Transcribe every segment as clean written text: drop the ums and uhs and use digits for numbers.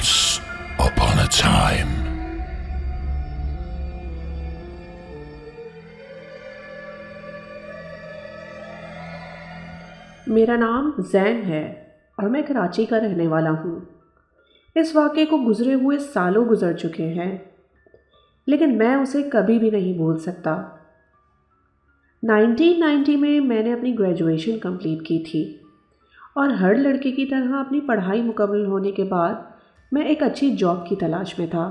Once upon a time. میرا نام زین ہے اور میں کراچی کا رہنے والا ہوں۔ اس واقعے کو گزرے ہوئے سالوں گزر چکے ہیں، لیکن میں اسے کبھی بھی نہیں بھول سکتا۔ 1990 میں نے اپنی گریجویشن کمپلیٹ کی تھی اور ہر لڑکے کی طرح اپنی پڑھائی مکمل ہونے کے بعد میں ایک اچھی جاب کی تلاش میں تھا۔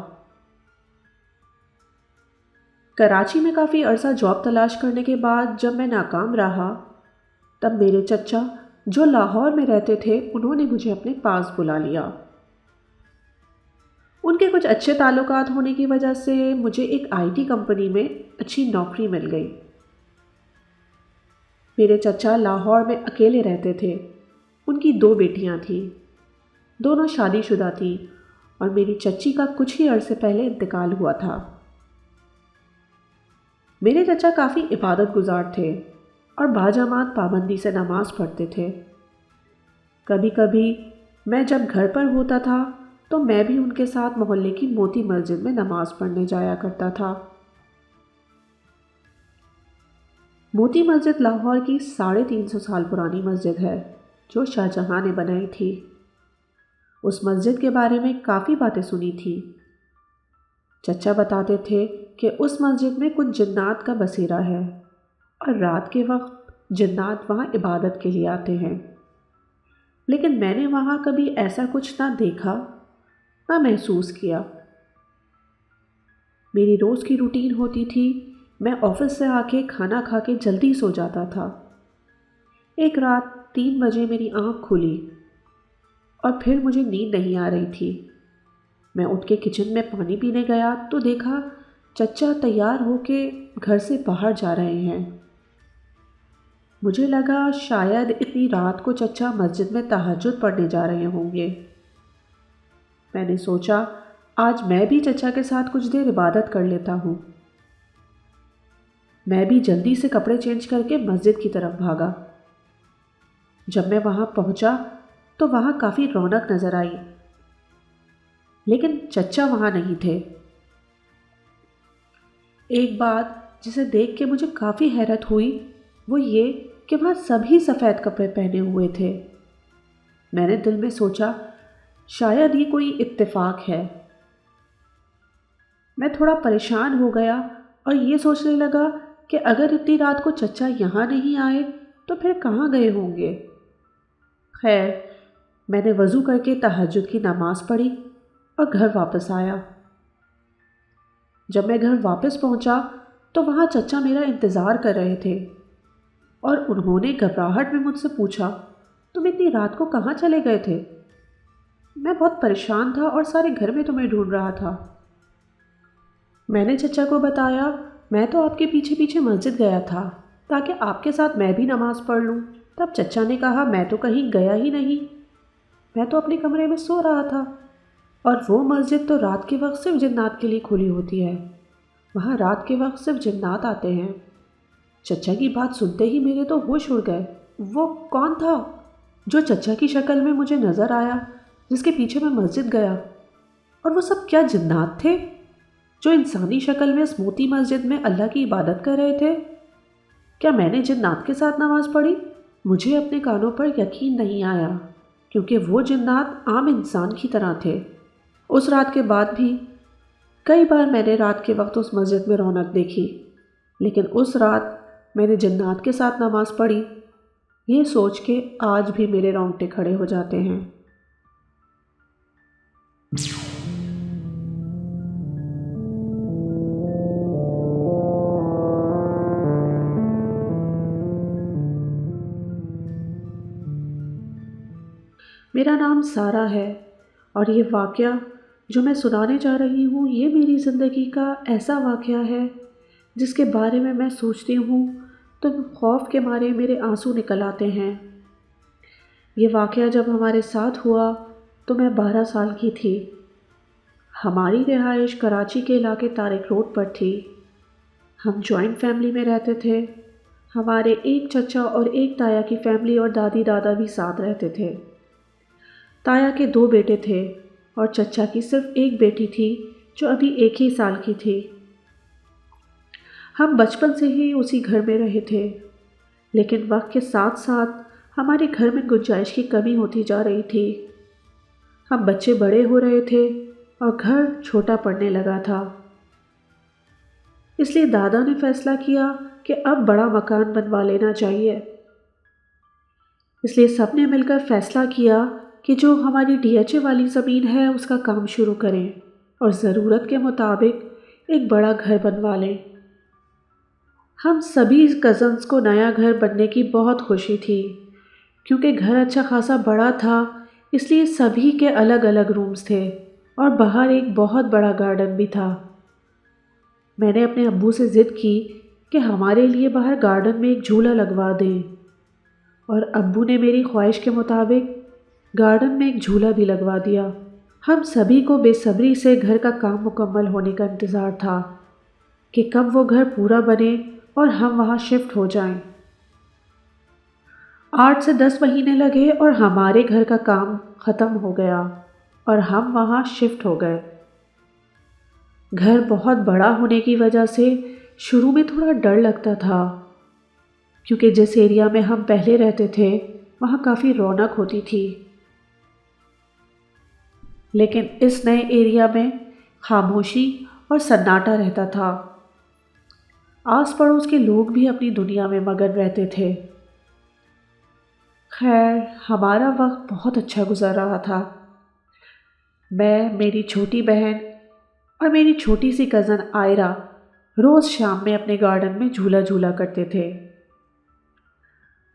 کراچی میں کافی عرصہ جاب تلاش کرنے کے بعد جب میں ناکام رہا، تب میرے چچا جو لاہور میں رہتے تھے انہوں نے مجھے اپنے پاس بلا لیا۔ ان کے کچھ اچھے تعلقات ہونے کی وجہ سے مجھے ایک IT کمپنی میں اچھی نوکری مل گئی۔ میرے چچا لاہور میں اکیلے رہتے تھے۔ ان کی 2 بیٹیاں تھیں، دونوں شادی شدہ تھیں اور میری چچی کا کچھ ہی عرصے پہلے انتقال ہوا تھا۔ میرے چچا کافی عبادت گزار تھے اور باجماعت پابندی سے نماز پڑھتے تھے۔ کبھی کبھی میں جب گھر پر ہوتا تھا تو میں بھی ان کے ساتھ محلے کی موتی مسجد میں نماز پڑھنے جایا کرتا تھا۔ موتی مسجد لاہور کی 350 سال پرانی مسجد ہے جو شاہجہاں نے بنائی تھی۔ اس مسجد کے بارے میں کافی باتیں سنی تھی۔ چچا بتاتے تھے کہ اس مسجد میں کچھ جنات کا بسیرا ہے اور رات کے وقت جنات وہاں عبادت کے لیے آتے ہیں، لیکن میں نے وہاں کبھی ایسا کچھ نہ دیکھا نہ محسوس کیا۔ میری روز کی روٹین ہوتی تھی، میں آفس سے آ کے کھانا کھا کے جلدی سو جاتا تھا۔ ایک رات 3 بجے میری آنکھ کھلی اور پھر مجھے نیند نہیں آ رہی تھی۔ میں اٹھ کے کچن میں پانی پینے گیا تو دیکھا چچا تیار ہو کے گھر سے باہر جا رہے ہیں۔ مجھے لگا شاید اتنی رات کو چچا مسجد میں تہجد پڑھنے جا رہے ہوں گے۔ میں نے سوچا آج میں بھی چچا کے ساتھ کچھ دیر عبادت کر لیتا ہوں۔ میں بھی جلدی سے کپڑے چینج کر کے مسجد کی طرف بھاگا۔ جب میں وہاں پہنچا تو وہاں کافی رونق نظر آئی، لیکن چچا وہاں نہیں تھے۔ ایک بات جسے دیکھ کے مجھے کافی حیرت ہوئی وہ یہ کہ وہاں سبھی سفید کپڑے پہنے ہوئے تھے۔ میں نے دل میں سوچا شاید یہ کوئی اتفاق ہے۔ میں تھوڑا پریشان ہو گیا اور یہ سوچنے لگا کہ اگر اتنی رات کو چچا یہاں نہیں آئے تو پھر کہاں گئے ہوں گے۔ خیر، میں نے وضو کر کے تہجد کی نماز پڑھی اور گھر واپس آیا۔ جب میں گھر واپس پہنچا تو وہاں چچا میرا انتظار کر رہے تھے اور انہوں نے گھبراہٹ میں مجھ سے پوچھا تم اتنی رات کو کہاں چلے گئے تھے؟ میں بہت پریشان تھا اور سارے گھر میں تمہیں ڈھونڈ رہا تھا۔ میں نے چچا کو بتایا میں تو آپ کے پیچھے پیچھے مسجد گیا تھا تاکہ آپ کے ساتھ میں بھی نماز پڑھ لوں۔ تب چچا نے کہا میں تو کہیں گیا ہی نہیں، میں تو اپنے کمرے میں سو رہا تھا، اور وہ مسجد تو رات کے وقت صرف جنات کے لیے کھلی ہوتی ہے، وہاں رات کے وقت صرف جنات آتے ہیں۔ چچا کی بات سنتے ہی میرے تو ہوش اڑ گئے۔ وہ کون تھا جو چچا کی شکل میں مجھے نظر آیا، جس کے پیچھے میں مسجد گیا؟ اور وہ سب کیا جنات تھے جو انسانی شکل میں اس موتی مسجد میں اللہ کی عبادت کر رہے تھے؟ کیا میں نے جنات کے ساتھ نماز پڑھی؟ مجھے اپنے کانوں پر یقین نہیں آیا، کیونکہ وہ جنات عام انسان کی طرح تھے۔ اس رات کے بعد بھی کئی بار میں نے رات کے وقت اس مسجد میں رونق دیکھی، لیکن اس رات میں نے جنات کے ساتھ نماز پڑھی، یہ سوچ کے آج بھی میرے رونگٹے کھڑے ہو جاتے ہیں۔ میرا نام سارہ ہے اور یہ واقعہ جو میں سنانے جا رہی ہوں یہ میری زندگی کا ایسا واقعہ ہے جس کے بارے میں سوچتی ہوں تو خوف کے مارے میرے آنسو نکل آتے ہیں۔ یہ واقعہ جب ہمارے ساتھ ہوا تو میں 12 سال کی تھی۔ ہماری رہائش کراچی کے علاقے طارق روڈ پر تھی۔ ہم جوائنٹ فیملی میں رہتے تھے۔ ہمارے ایک چچا اور ایک تایا کی فیملی اور دادی دادا بھی ساتھ رہتے تھے۔ تایا کے 2 بیٹے تھے، اور چچا کی صرف ایک بیٹی تھی جو ابھی 1 ہی سال کی تھی۔ ہم بچپن سے ہی اسی گھر میں رہے تھے، لیکن وقت کے ساتھ ساتھ ہمارے گھر میں گنجائش کی کمی ہوتی جا رہی تھی۔ ہم بچے بڑے ہو رہے تھے اور گھر چھوٹا پڑنے لگا تھا، اس لیے دادا نے فیصلہ کیا کہ اب بڑا مکان بنوا لینا چاہیے۔ اس لیے سب نے مل کر فیصلہ کیا کہ جو ہماری ڈی ایچ اے والی زمین ہے اس کا کام شروع کریں اور ضرورت کے مطابق ایک بڑا گھر بنوا لیں۔ ہم سبھی کزنز کو نیا گھر بننے کی بہت خوشی تھی، کیونکہ گھر اچھا خاصا بڑا تھا، اس لیے سبھی کے الگ الگ رومز تھے اور باہر ایک بہت بڑا گارڈن بھی تھا۔ میں نے اپنے ابو سے ضد کی کہ ہمارے لیے باہر گارڈن میں ایک جھولا لگوا دیں، اور ابو نے میری خواہش کے مطابق گارڈن میں ایک جھولا بھی لگوا دیا۔ ہم سبھی کو بے صبری سے گھر کا کام مکمل ہونے کا انتظار تھا کہ کب وہ گھر پورا بنے اور ہم وہاں شفٹ ہو جائیں۔ 8 سے 10 مہینے لگے اور ہمارے گھر کا کام ختم ہو گیا اور ہم وہاں شفٹ ہو گئے۔ گھر بہت بڑا ہونے کی وجہ سے شروع میں تھوڑا ڈر لگتا تھا، کیونکہ جس ایریا میں ہم پہلے رہتے تھے وہاں کافی رونق ہوتی تھی، لیکن اس نئے ایریا میں خاموشی اور سناٹا رہتا تھا۔ آس پڑوس کے لوگ بھی اپنی دنیا میں مگن رہتے تھے۔ خیر، ہمارا وقت بہت اچھا گزر رہا تھا۔ میں، میری چھوٹی بہن اور میری چھوٹی سی کزن آئرہ روز شام میں اپنے گارڈن میں جھولا جھولا کرتے تھے۔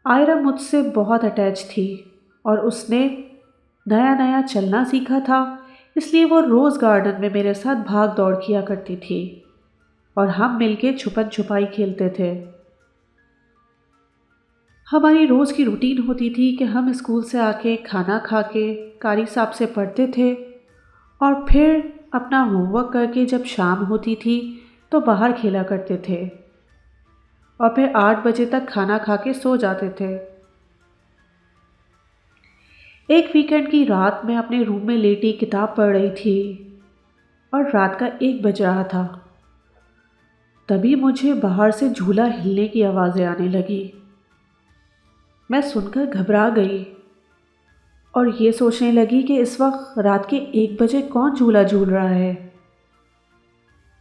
آئرہ مجھ سے بہت اٹیچ تھی اور اس نے نیا نیا چلنا سیکھا تھا، اس لیے وہ روز گارڈن میں میرے ساتھ بھاگ دوڑ کیا کرتی تھی اور ہم مل کے چھپن چھپائی کھیلتے تھے۔ ہماری روز کی روٹین ہوتی تھی کہ ہم اسکول سے آ کے کھانا کھا کے قاری صاحب سے پڑھتے تھے اور پھر اپنا ہوم ورک کر کے جب شام ہوتی تھی تو باہر کھیلا کرتے تھے اور پھر 8 بجے تک کھانا کھا کے سو جاتے تھے۔ ایک ویکینڈ کی رات میں اپنے روم میں لیٹی کتاب پڑھ رہی تھی اور رات کا 1 بج رہا تھا۔ تبھی مجھے باہر سے جھولا ہلنے کی آوازیں آنے لگی۔ میں سن کر گھبرا گئی اور یہ سوچنے لگی کہ اس وقت رات کے 1 بجے کون جھولا جھول رہا ہے۔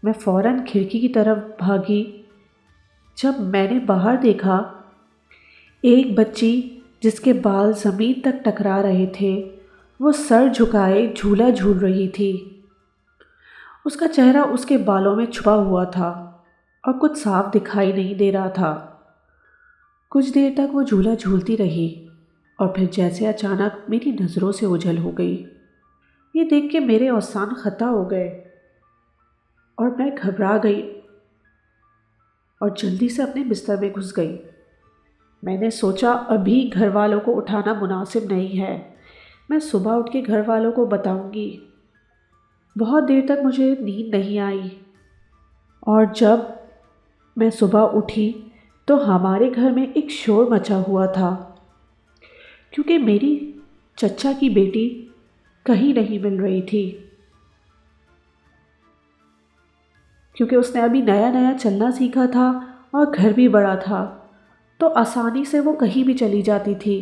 میں فوراً کھڑکی کی طرف بھاگی۔ جب میں نے باہر دیکھا، ایک بچی جس کے بال زمین تک ٹکرا رہے تھے وہ سر جھکائے جھولا جھول رہی تھی۔ اس کا چہرہ اس کے بالوں میں چھپا ہوا تھا اور کچھ صاف دکھائی نہیں دے رہا تھا۔ کچھ دیر تک وہ جھولا جھولتی رہی اور پھر جیسے اچانک میری نظروں سے اوجھل ہو گئی۔ یہ دیکھ کے میرے اوزان خطا ہو گئے اور میں گھبرا گئی اور جلدی سے اپنے بستر میں گھس گئی۔ میں نے سوچا ابھی گھر والوں کو اٹھانا مناسب نہیں ہے، میں صبح اٹھ کے گھر والوں کو بتاؤں گی۔ بہت دیر تک مجھے نیند نہیں آئی اور جب میں صبح اٹھی تو ہمارے گھر میں ایک شور مچا ہوا تھا، کیونکہ میری چچا کی بیٹی کہیں نہیں مل رہی تھی، کیونکہ اس نے ابھی نیا نیا چلنا سیکھا تھا اور گھر بھی بڑا تھا تو آسانی سے وہ کہیں بھی چلی جاتی تھی۔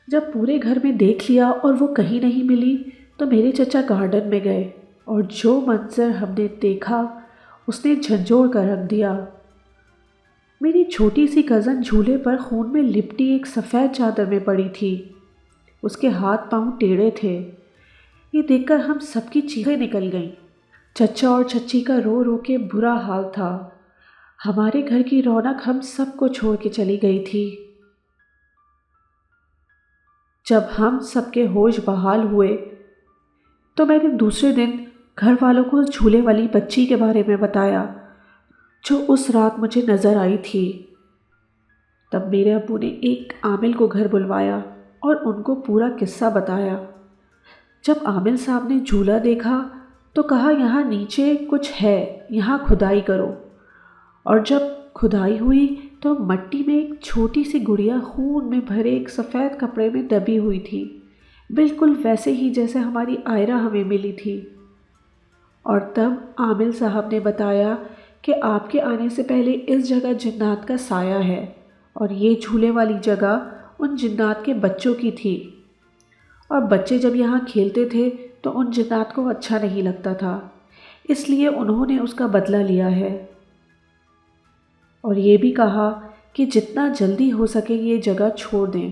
جب پورے گھر میں دیکھ لیا اور وہ کہیں نہیں ملی تو میرے چچا گارڈن میں گئے اور جو منظر ہم نے دیکھا اس نے جھنجھوڑ کر رکھ دیا۔ میری چھوٹی سی کزن جھولے پر خون میں لپٹی ایک سفید چادر میں پڑی تھی، اس کے ہاتھ پاؤں ٹیڑھے تھے۔ یہ دیکھ کر ہم سب کی چیخیں نکل گئیں۔ چچا اور چچی کا رو رو کے برا حال تھا۔ ہمارے گھر کی رونق ہم سب کو چھوڑ کے چلی گئی تھی۔ جب ہم سب کے ہوش بحال ہوئے تو میں نے دوسرے دن گھر والوں کو اس جھولے والی بچی کے بارے میں بتایا جو اس رات مجھے نظر آئی تھی۔ تب میرے ابو نے ایک عامل کو گھر بلوایا اور ان کو پورا قصہ بتایا۔ جب عامل صاحب نے جھولا دیکھا تو کہا یہاں نیچے کچھ ہے، یہاں کھدائی کرو، اور جب کھدائی ہوئی تو مٹی میں ایک چھوٹی سی گڑیا خون میں بھرے ایک سفید کپڑے میں دبی ہوئی تھی۔ بالکل ویسے ہی جیسے ہماری آئرہ ہمیں ملی تھی۔ اور تب عامل صاحب نے بتایا کہ آپ کے آنے سے پہلے اس جگہ جنات کا سایہ ہے اور یہ جھولے والی جگہ ان جنات کے بچوں کی تھی، اور بچے جب یہاں کھیلتے تھے تو ان جنات کو اچھا نہیں لگتا تھا، اس لیے انہوں نے اس کا بدلہ لیا ہے، اور یہ بھی کہا کہ جتنا جلدی ہو سکے یہ جگہ چھوڑ دیں،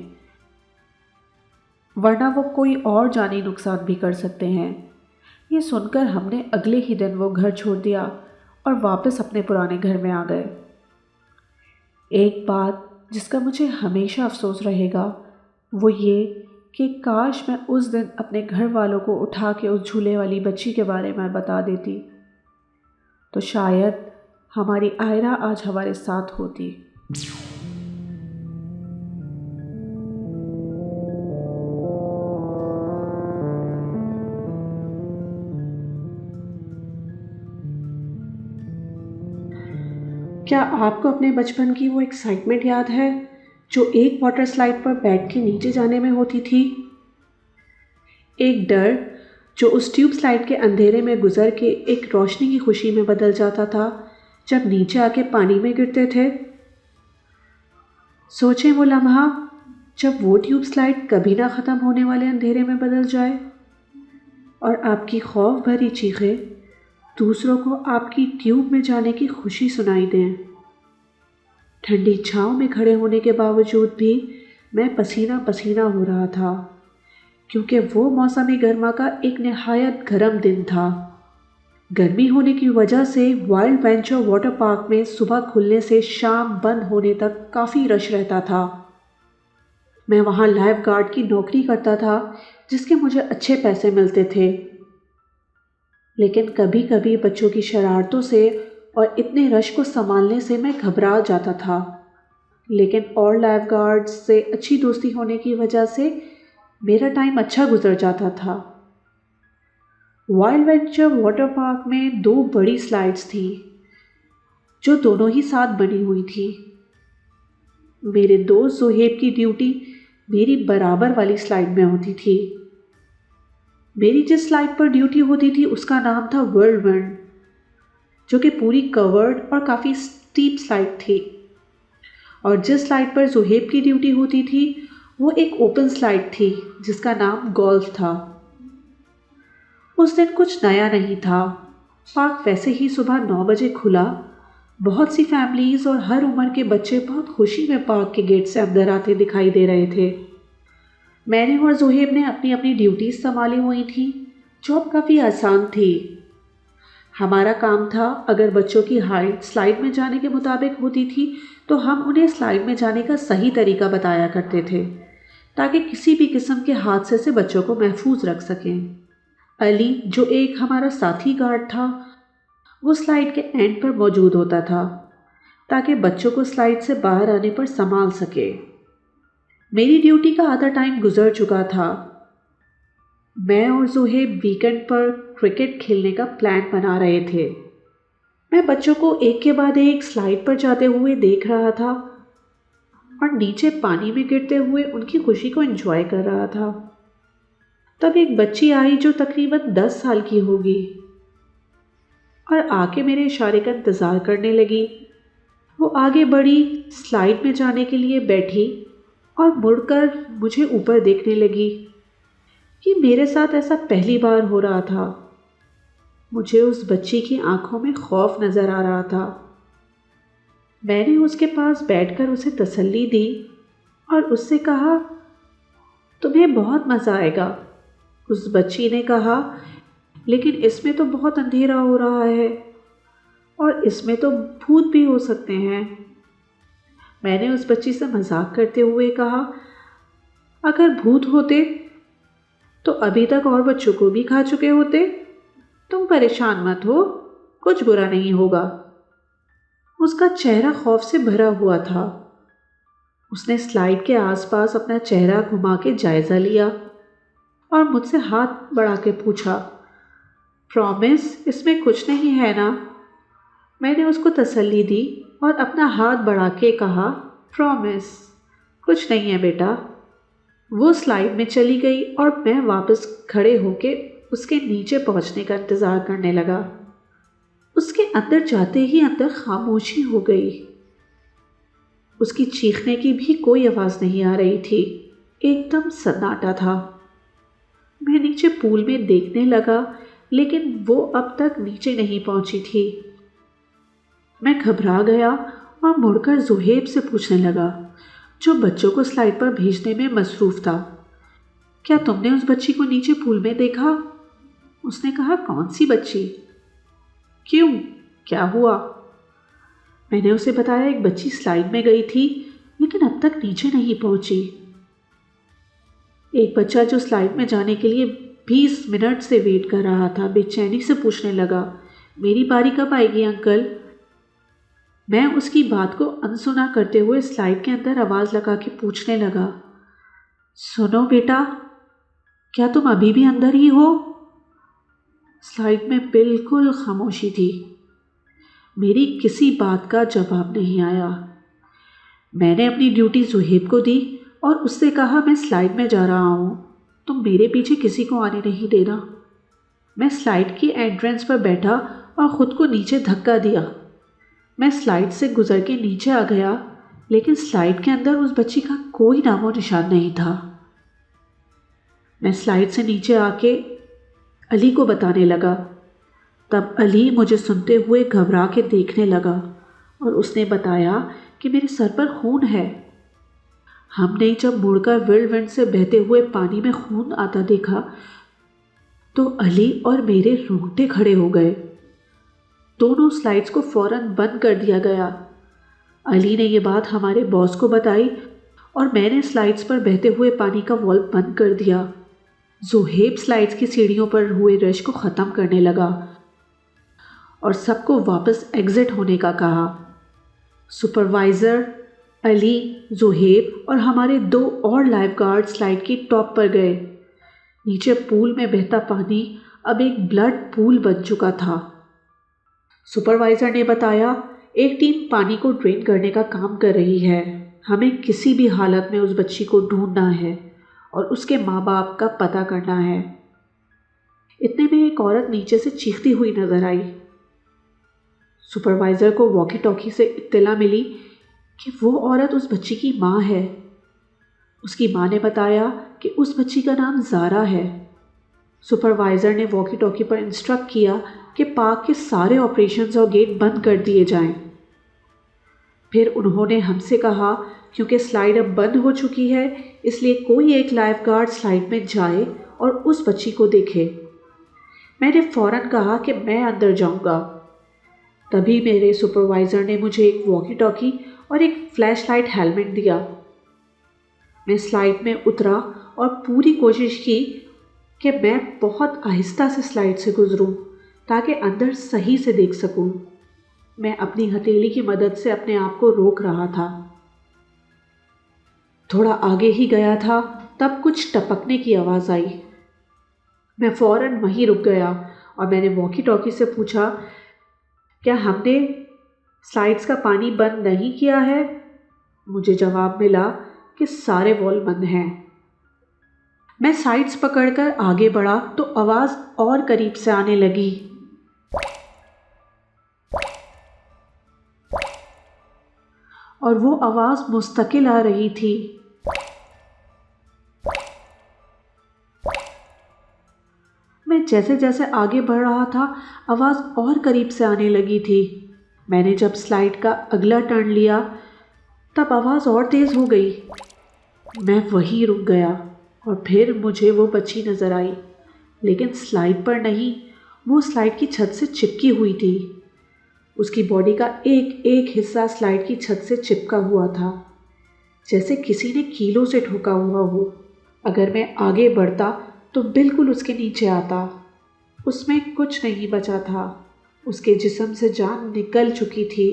ورنہ وہ کوئی اور جانی نقصان بھی کر سکتے ہیں۔ یہ سن کر ہم نے اگلے ہی دن وہ گھر چھوڑ دیا اور واپس اپنے پرانے گھر میں آ گئے۔ ایک بات جس کا مجھے ہمیشہ افسوس رہے گا وہ یہ کہ کاش میں اس دن اپنے گھر والوں کو اٹھا کے اس جھولے والی بچی کے بارے میں بتا دیتی، تو شاید ہماری آئرہ آج ہمارے ساتھ ہوتی۔ کیا آپ کو اپنے بچپن کی وہ ایکسائٹمنٹ یاد ہے جو ایک واٹر سلائڈ پر بیٹھ کے نیچے جانے میں ہوتی تھی؟ ایک ڈر جو اس ٹیوب سلائڈ کے اندھیرے میں گزر کے ایک روشنی کی خوشی میں بدل جاتا تھا جب نیچے آ کے پانی میں گرتے تھے۔ سوچیں وہ لمحہ جب وہ ٹیوب سلائڈ کبھی نہ ختم ہونے والے اندھیرے میں بدل جائے اور آپ کی خوف بھری چیخیں دوسروں کو آپ کی ٹیوب میں جانے کی خوشی سنائی دیں۔ ٹھنڈی چھاؤں میں کھڑے ہونے کے باوجود بھی میں پسینہ پسینہ ہو رہا تھا، کیونکہ وہ موسم گرما کا ایک نہایت گرم دن تھا۔ گرمی ہونے کی وجہ سے وائلڈ وینچر واٹر پارک میں صبح کھلنے سے شام بند ہونے تک کافی رش رہتا تھا۔ میں وہاں لائف گارڈ کی نوکری کرتا تھا جس کے مجھے اچھے پیسے ملتے تھے، لیکن کبھی کبھی بچوں کی شرارتوں سے اور اتنے رش کو سنبھالنے سے میں گھبرا جاتا تھا، لیکن اور لائف گارڈ سے اچھی دوستی ہونے کی وجہ سے میرا ٹائم اچھا گزر جاتا تھا۔ وائلڈ وینچر واٹر پارک میں 2 بڑی سلائڈز تھیں جو دونوں ہی ساتھ بنی ہوئی تھی۔ میرے دوست زہیب کی ڈیوٹی میری برابر والی سلائڈ میں ہوتی تھی۔ میری جس سلائڈ پر ڈیوٹی ہوتی تھی اس کا نام تھا ورلڈ ونڈ، جو کہ پوری کورڈ اور کافی سٹیپ سلائڈ تھی، اور جس سلائڈ پر زہیب کی ڈیوٹی ہوتی تھی وہ ایک اوپن سلائڈ تھی جس کا نام گولف تھا۔ اس دن کچھ نیا نہیں تھا، پارک ویسے ہی صبح 9 بجے کھلا۔ بہت سی فیملیز اور ہر عمر کے بچے بہت خوشی میں پارک کے گیٹ سے اندر آتے دکھائی دے رہے تھے۔ میں نے اور زہیب نے اپنی اپنی ڈیوٹیز سنبھالی ہوئی تھیں، جو اب کافی آسان تھی۔ ہمارا کام تھا اگر بچوں کی ہائٹ سلائڈ میں جانے کے مطابق ہوتی تھی تو ہم انہیں سلائڈ میں جانے کا صحیح طریقہ بتایا کرتے تھے تاکہ کسی بھی قسم کے حادثے سے بچوں کو محفوظ رکھ سکیں۔ علی جو ایک ہمارا ساتھی گارڈ تھا وہ سلائڈ کے اینڈ پر موجود ہوتا تھا تاکہ بچوں کو سلائڈ سے باہر آنے پر سنبھال سکے۔ میری ڈیوٹی کا آدھا ٹائم گزر چکا تھا۔ میں اور زہیب ویکنڈ پر کرکٹ کھیلنے کا پلان بنا رہے تھے۔ میں بچوں کو ایک کے بعد ایک سلائڈ پر جاتے ہوئے دیکھ رہا تھا اور نیچے پانی میں گرتے ہوئے ان کی خوشی کو انجوائے کر رہا تھا۔ تب ایک بچی آئی جو تقریباً 10 سال کی ہوگی اور آ کے میرے اشارے کا انتظار کرنے لگی۔ وہ آگے بڑھی، سلائڈ میں جانے کے لیے بیٹھی اور مڑ کر مجھے اوپر دیکھنے لگی۔ یہ میرے ساتھ ایسا پہلی بار ہو رہا تھا۔ مجھے اس بچی کی آنکھوں میں خوف نظر آ رہا تھا۔ میں نے اس کے پاس بیٹھ کر اسے تسلی دی اور اس سے کہا، تمہیں بہت مزہ آئے گا۔ اس بچی نے کہا، لیکن اس میں تو بہت اندھیرا ہو رہا ہے اور اس میں تو بھوت بھی ہو سکتے ہیں۔ میں نے اس بچی سے مذاق کرتے ہوئے کہا، اگر بھوت ہوتے تو ابھی تک اور بچوں کو بھی کھا چکے ہوتے۔ تم پریشان مت ہو، کچھ برا نہیں ہوگا۔ اس کا چہرہ خوف سے بھرا ہوا تھا۔ اس نے سلائڈ کے آس پاس اپنا چہرہ گھما کے جائزہ لیا اور مجھ سے ہاتھ بڑھا کے پوچھا، پرومس اس میں کچھ نہیں ہے نا؟ میں نے اس کو تسلی دی اور اپنا ہاتھ بڑھا کے کہا، پرومس کچھ نہیں ہے بیٹا۔ وہ سلائڈ میں چلی گئی اور میں واپس کھڑے ہو کے اس کے نیچے پہنچنے کا انتظار کرنے لگا۔ اس کے اندر جاتے ہی اندر خاموشی ہو گئی۔ اس کی چیخنے کی بھی کوئی آواز نہیں آ رہی تھی، ایک دم سناٹا تھا۔ میں نیچے پول میں دیکھنے لگا لیکن وہ اب تک نیچے نہیں پہنچی تھی۔ میں گھبرا گیا اور مڑ کر زہیب سے پوچھنے لگا جو بچوں کو سلائڈ پر بھیجنے میں مصروف تھا، کیا تم نے اس بچی کو نیچے پول میں دیکھا؟ اس نے کہا کون سی بچی؟ کیوں، کیا ہوا؟ میں نے اسے بتایا ایک بچی سلائڈ میں گئی تھی لیکن اب تک نیچے نہیں پہنچی۔ ایک بچہ جو سلائڈ میں جانے کے لیے 20 منٹ سے ویٹ کر رہا تھا بے چینی سے پوچھنے لگا میری باری کب آئے گی انکل؟ میں اس کی بات کو انسنا کرتے ہوئے سلائڈ کے اندر آواز لگا کے پوچھنے لگا سنو بیٹا، کیا تم ابھی بھی اندر ہی ہو؟ سلائڈ میں بالکل خاموشی تھی۔ میری کسی بات کا جواب نہیں آیا۔ میں نے اپنی ڈیوٹی زہیب کو دی اور اس سے کہا میں سلائڈ میں جا رہا ہوں، تم میرے پیچھے کسی کو آنے نہیں دینا۔ میں سلائڈ کی انٹرنس پر بیٹھا اور خود کو نیچے دھکا دیا۔ میں سلائڈ سے گزر کے نیچے آ گیا لیکن سلائڈ کے اندر اس بچی کا کوئی نام و نشان نہیں تھا۔ میں سلائڈ سے نیچے آ کے علی کو بتانے لگا، تب علی مجھے سنتے ہوئے گھبرا کے دیکھنے لگا اور اس نے بتایا کہ میرے سر پر خون ہے۔ ہم نے جب مڑ کر ویلڈ سے بہتے ہوئے پانی میں خون آتا دیکھا تو علی اور میرے رونگٹے کھڑے ہو گئے۔ دونوں سلائڈز کو فوراً بند کر دیا گیا۔ علی نے یہ بات ہمارے باس کو بتائی اور میں نے سلائڈز پر بہتے ہوئے پانی کا والو بند کر دیا۔ زہیب سلائڈز کی سیڑھیوں پر ہوئے رش کو ختم کرنے لگا اور سب کو واپس ایگزٹ ہونے کا کہا۔ سپروائزر، علی، زہیب اور ہمارے 2 اور لائف گارڈ سلائڈ کی ٹاپ پر گئے۔ نیچے پول میں بہتا پانی اب ایک بلڈ پول بن چکا تھا۔ سپروائزر نے بتایا ایک ٹیم پانی کو ڈرین کرنے کا کام کر رہی ہے، ہمیں کسی بھی حالت میں اس بچی کو ڈھونڈنا ہے اور اس کے ماں باپ کا پتہ کرنا ہے۔ اتنے میں ایک عورت نیچے سے چیختی ہوئی نظر آئی۔ سپروائزر کو واکی ٹاکی سے اطلاع ملی کہ وہ عورت اس بچی کی ماں ہے۔ اس کی ماں نے بتایا کہ اس بچی کا نام زارا ہے۔ سپروائزر نے واکی ٹاکی پر انسٹرکٹ کیا کہ پارک کے سارے آپریشنز اور گیٹ بند کر دیے جائیں۔ پھر انہوں نے ہم سے کہا کیونکہ سلائڈ اب بند ہو چکی ہے اس لیے کوئی ایک لائف گارڈ سلائڈ میں جائے اور اس بچی کو دیکھے۔ میں نے فوراً کہا کہ میں اندر جاؤں گا۔ تبھی میرے سپروائزر نے مجھے ایک واکی ٹاکی اور ایک فلیش لائٹ ہیلمٹ دیا۔ میں سلائڈ میں اترا اور پوری کوشش کی کہ میں بہت آہستہ سے سلائڈ سے گزروں تاکہ اندر صحیح سے دیکھ سکوں۔ میں اپنی ہتھیلی کی مدد سے اپنے آپ کو روک رہا تھا۔ تھوڑا آگے ہی گیا تھا تب کچھ ٹپکنے کی آواز آئی۔ میں فوراً وہیں رک گیا اور میں نے واکی ٹاکی سے پوچھا کیا ہم نے سلائڈز کا پانی بند نہیں کیا ہے؟ مجھے جواب ملا کہ سارے وال بند ہیں۔ میں سائڈز پکڑ کر آگے بڑھا تو آواز اور قریب سے آنے لگی۔ اور وہ آواز مستقل آ رہی تھی۔ میں جیسے جیسے آگے بڑھ رہا تھا آواز اور قریب سے آنے لگی تھی۔ میں نے جب سلائڈ کا اگلا ٹرن لیا تب آواز اور تیز ہو گئی۔ میں وہیں رک گیا اور پھر مجھے وہ بچی نظر آئی لیکن سلائڈ پر نہیں، وہ سلائڈ کی چھت سے چپکی ہوئی تھی۔ اس کی باڈی کا ایک ایک حصہ سلائڈ کی چھت سے چپکا ہوا تھا جیسے کسی نے کیلوں سے ٹھوکا ہوا ہو۔ اگر میں آگے بڑھتا تو بالکل اس کے نیچے آتا۔ اس میں کچھ نہیں بچا تھا، اس کے جسم سے جان نکل چکی تھی۔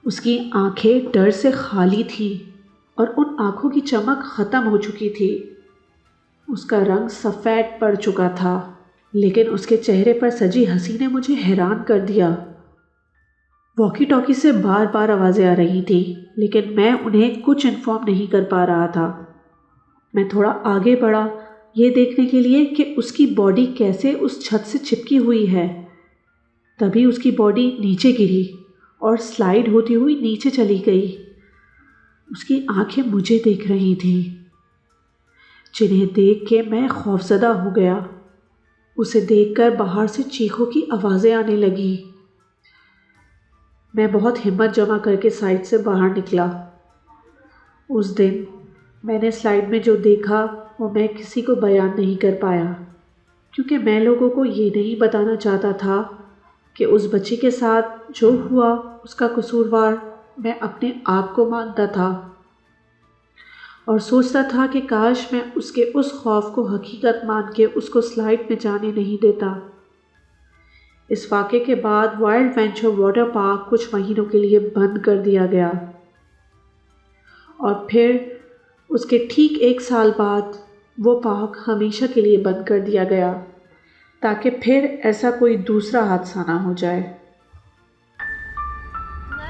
اس کی آنکھیں ڈر سے خالی تھیں اور ان آنکھوں کی چمک ختم ہو چکی تھی۔ اس کا رنگ سفید پڑ چکا تھا لیکن اس کے چہرے پر سجی ہنسی نے مجھے حیران کر دیا۔ واکی ٹاکی سے بار بار آوازیں آ رہی تھیں لیکن میں انہیں کچھ انفارم نہیں کر پا رہا تھا۔ میں تھوڑا آگے بڑھا یہ دیکھنے کے لیے کہ اس کی باڈی کیسے اس چھت سے چپکی ہوئی ہے۔ تبھی اس کی باڈی نیچے گری اور سلائیڈ ہوتی ہوئی نیچے چلی گئی۔ اس کی آنکھیں مجھے دیکھ رہی تھیں، جنہیں دیکھ کے میں خوفزدہ ہو گیا۔ اسے دیکھ کر باہر سے چیخوں کی آوازیں آنے لگیں۔ میں بہت ہمت جمع کر کے سائڈ سے باہر نکلا۔ اس دن میں نے سلائیڈ میں جو دیکھا وہ میں کسی کو بیان نہیں کر پایا، کیونکہ میں لوگوں کو یہ نہیں بتانا چاہتا تھا کہ اس بچی کے ساتھ جو ہوا اس کا قصوروار میں اپنے آپ کو مانتا تھا، اور سوچتا تھا کہ کاش میں اس کے اس خوف کو حقیقت مان کے اس کو سلائیڈ میں جانے نہیں دیتا۔ اس واقعے کے بعد وائلڈ وینچر واٹر پارک کچھ مہینوں کے لیے بند کر دیا گیا، اور پھر اس کے ٹھیک 1 سال بعد وہ پارک ہمیشہ کے لیے بند کر دیا گیا، تاکہ پھر ایسا کوئی دوسرا حادثہ نہ ہو جائے۔ Hello?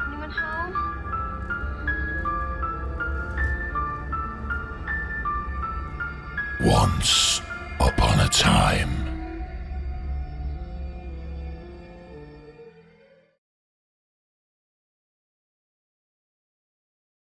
Anyone home? Once